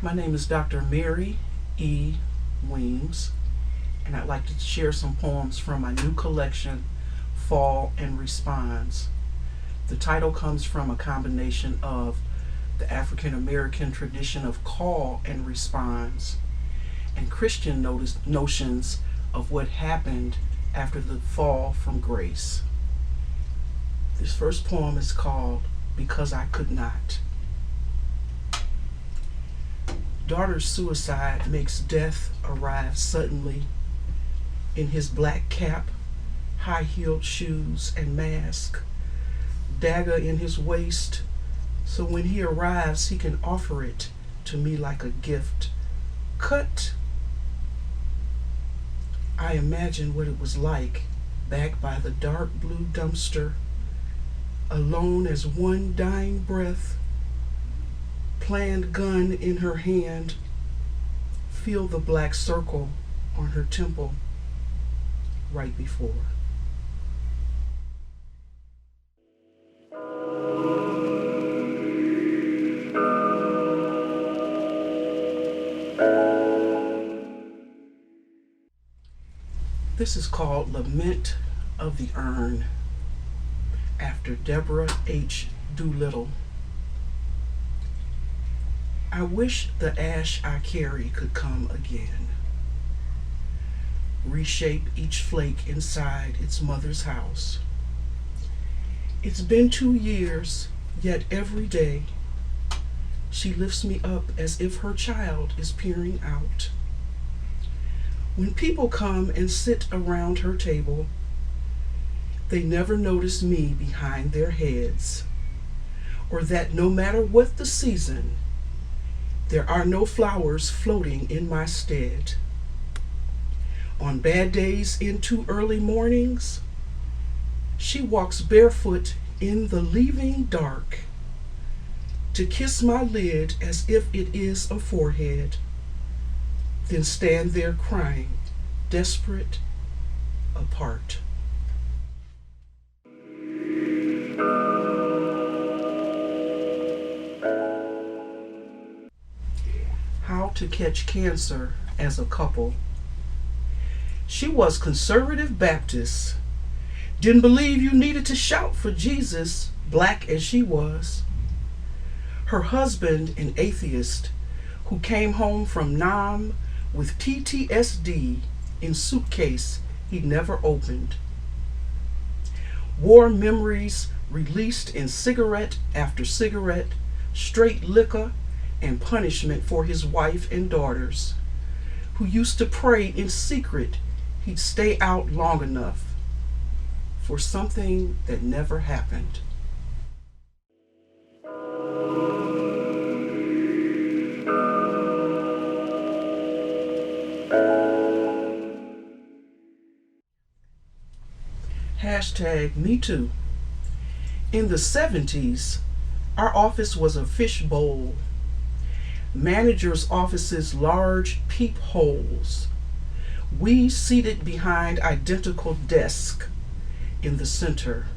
My name is Dr. Mary E. Weems, and I'd like to share some poems from my new collection, Fall and Responds. The title comes from a combination of the African American tradition of call and response and Christian notions of what happened after the fall from grace. This first poem is called Because I Could Not. Daughter's suicide makes death arrive suddenly in his black cap, high-heeled shoes, and mask, dagger in his waist, so when he arrives he can offer it to me like a gift. Cut. I imagine what it was like back by the dark blue dumpster, alone as one dying breath, planned gun in her hand, feel the black circle on her temple right before. This is called Lament of the Urn, after Deborah H. Doolittle. I wish the ash I carry could come again, reshape each flake inside its mother's house. It's been 2 years, yet every day she lifts me up as if her child is peering out. When people come and sit around her table, they never notice me behind their heads, or that no matter what the season, there are no flowers floating in my stead. On bad days into early mornings, she walks barefoot in the leaving dark to kiss my lid as if it is a forehead, then stand there crying, desperate, apart. How to catch cancer as a couple. She was conservative Baptist, didn't believe you needed to shout for Jesus, black as she was. Her husband, an atheist, who came home from Nam with PTSD in suitcase he never opened. War memories released in cigarette after cigarette, straight liquor, and punishment for his wife and daughters, who used to pray in secret he'd stay out long enough for something that never happened. Hashtag METOO. In the 70s, our office was a fishbowl. Managers' offices large peepholes. We seated behind identical desks in the center.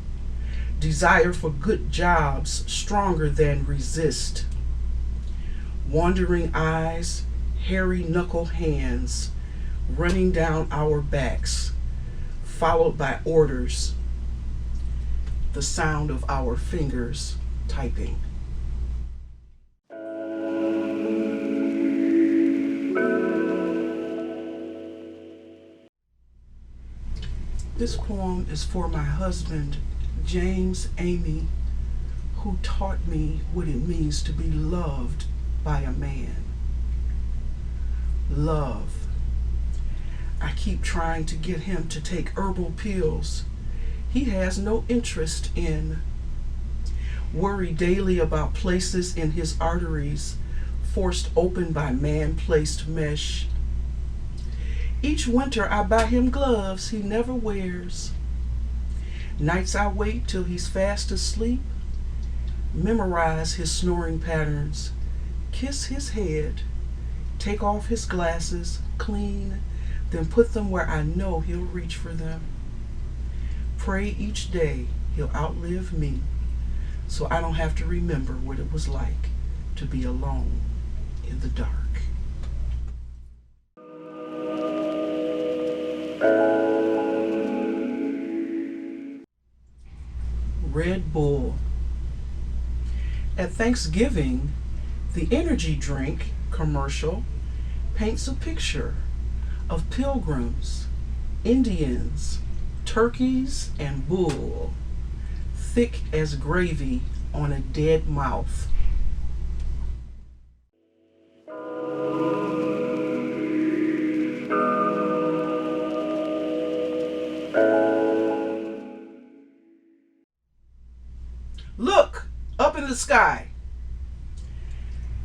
Desire for good jobs stronger than resist. Wandering eyes, hairy knuckle hands running down our backs, followed by orders. The sound of our fingers typing. This poem is for my husband, James Amy, who taught me what it means to be loved by a man. Love. I keep trying to get him to take herbal pills he has no interest in. Worry daily about places in his arteries forced open by man-placed mesh. Each winter I buy him gloves he never wears. Nights I wait till he's fast asleep, memorize his snoring patterns, kiss his head, take off his glasses, clean, then put them where I know he'll reach for them. Pray each day he'll outlive me so I don't have to remember what it was like to be alone in the dark. Red Bull. At Thanksgiving, the energy drink commercial paints a picture of pilgrims, Indians, turkeys, and bull, thick as gravy on a dead mouth. Look, up in the sky.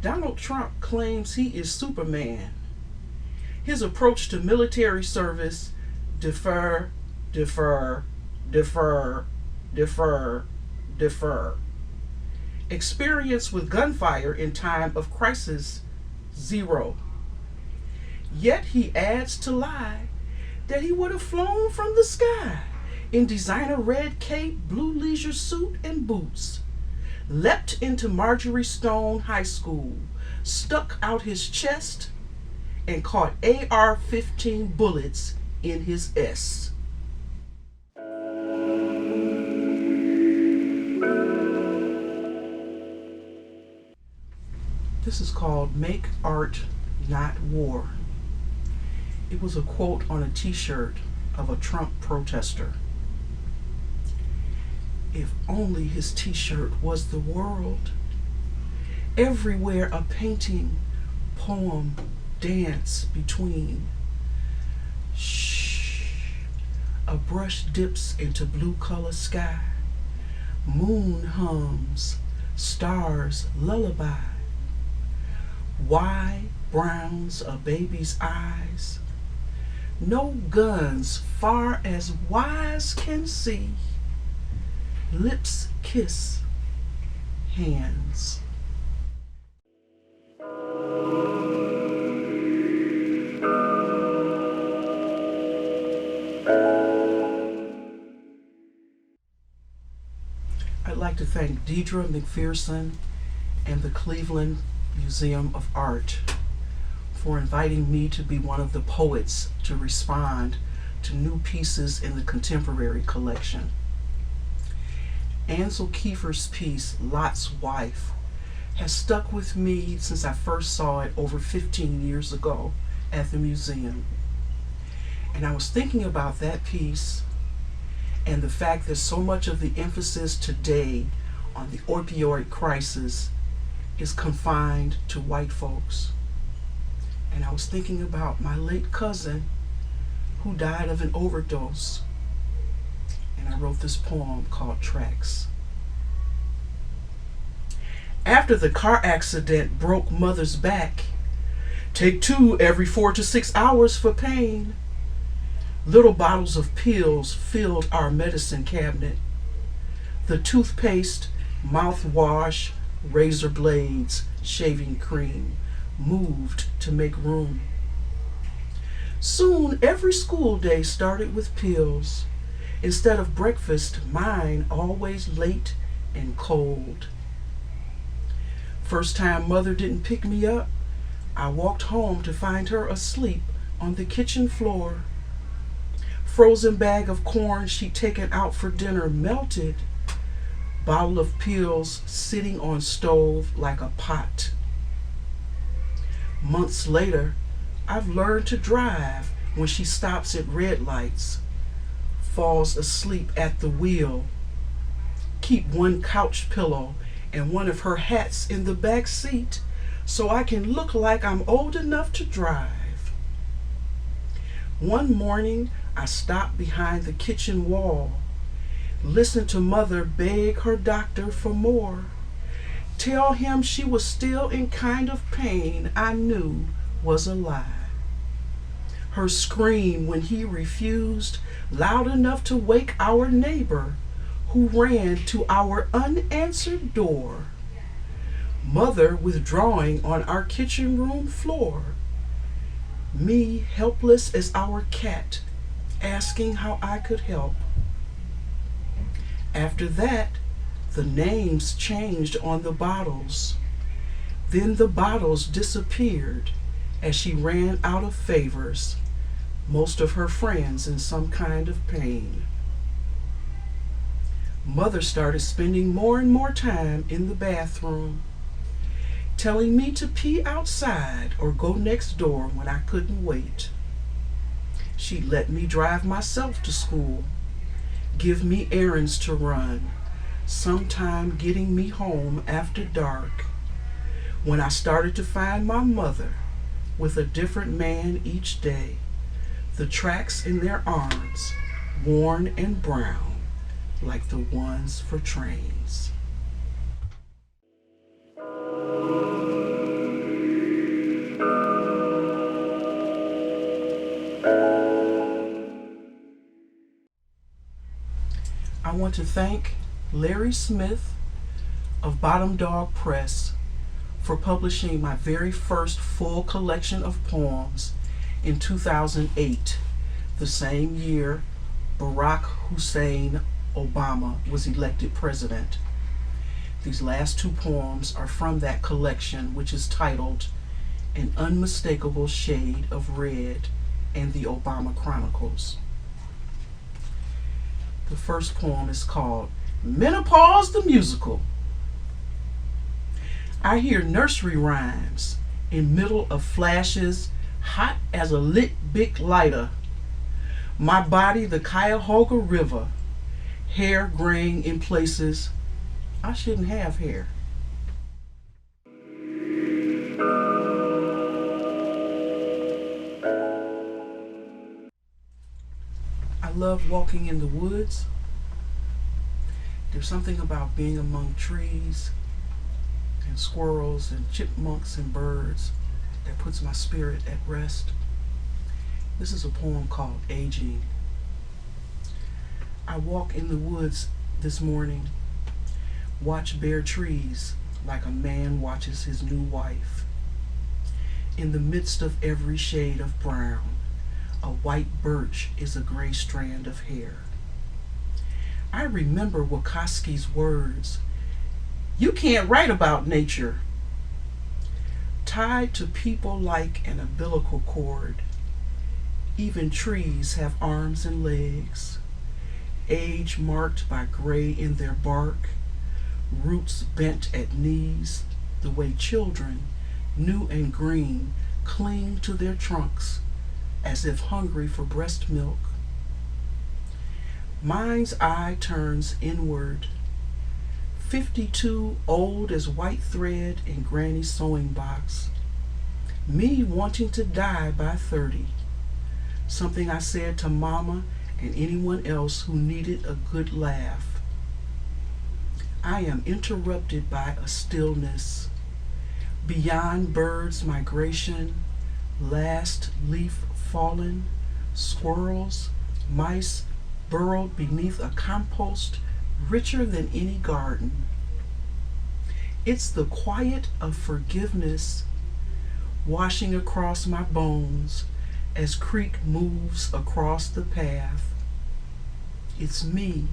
Donald Trump claims he is Superman. His approach to military service: defer, defer, defer, defer, defer. Experience with gunfire in time of crisis: 0. Yet he adds to lie that he would have flown from the sky in designer red cape, blue leisure suit, and boots, leapt into Marjorie Stone High School, stuck out his chest, and caught AR-15 bullets in his S. This is called Make Art, Not War. It was a quote on a t-shirt of a Trump protester. If only his t-shirt was the world. Everywhere a painting, poem, dance between. Shh. A brush dips into blue color sky. Moon hums, stars lullaby. Why browns a baby's eyes? No guns far as wise can see. Lips kiss, hands. I'd like to thank Deidre McPherson and the Cleveland Museum of Art for inviting me to be one of the poets to respond to new pieces in the contemporary collection. Ansel Keefer's piece, Lot's Wife, has stuck with me since I first saw it over 15 years ago at the museum. And I was thinking about that piece and the fact that so much of the emphasis today on the opioid crisis is confined to white folks. And I was thinking about my late cousin who died of an overdose. And I wrote this poem called Tracks. After the car accident broke mother's back, take 2 every 4 to 6 hours for pain. Little bottles of pills filled our medicine cabinet. The toothpaste, mouthwash, razor blades, shaving cream moved to make room. Soon every school day started with pills. Instead of breakfast, mine always late and cold. First time mother didn't pick me up, I walked home to find her asleep on the kitchen floor. Frozen bag of corn she'd taken out for dinner melted. Bottle of pills sitting on stove like a pot. Months later, I've learned to drive when she stops at red lights, falls asleep at the wheel. Keep one couch pillow and one of her hats in the back seat so I can look like I'm old enough to drive. One morning, I stopped behind the kitchen wall, listened to mother beg her doctor for more. Tell him she was still in kind of pain I knew was a lie. Her scream when he refused, loud enough to wake our neighbor who ran to our unanswered door. Mother withdrawing on our kitchen room floor. Me helpless as our cat, asking how I could help. After that, the names changed on the bottles. Then the bottles disappeared as she ran out of favors, most of her friends in some kind of pain. Mother started spending more and more time in the bathroom, telling me to pee outside or go next door when I couldn't wait. She'd let me drive myself to school, give me errands to run, sometime getting me home after dark. When I started to find my mother with a different man each day, the tracks in their arms worn and brown like the ones for trains. I want to thank Larry Smith of Bottom Dog Press for publishing my very first full collection of poems in 2008, the same year Barack Hussein Obama was elected president. These last two poems are from that collection, which is titled An Unmistakable Shade of Red and the Obama Chronicles. The first poem is called Menopause the Musical. I hear nursery rhymes in middle of flashes, hot as a lit big lighter. My body the Cuyahoga River, hair graying in places I shouldn't have hair. I love walking in the woods. There's something about being among trees and squirrels and chipmunks and birds that puts my spirit at rest. This is a poem called Aging. I walk in the woods this morning, watch bare trees like a man watches his new wife. In the midst of every shade of brown, a white birch is a gray strand of hair. I remember Wachowski's words, "You can't write about nature." Tied to people like an umbilical cord, even trees have arms and legs, age marked by gray in their bark, roots bent at knees, the way children, new and green, cling to their trunks as if hungry for breast milk. Mind's eye turns inward, 52 old as white thread in Granny's sewing box. Me wanting to die by 30, something I said to Mama and anyone else who needed a good laugh. I am interrupted by a stillness, beyond birds' migration, last leaf fallen, squirrels, mice burrowed beneath a compost richer than any garden. It's the quiet of forgiveness washing across my bones as creek moves across the path. It's me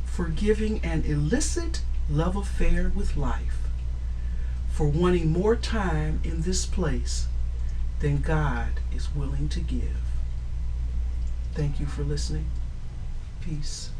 forgiving an illicit love affair with life, for wanting more time in this place than God is willing to give. Thank you for listening. Peace.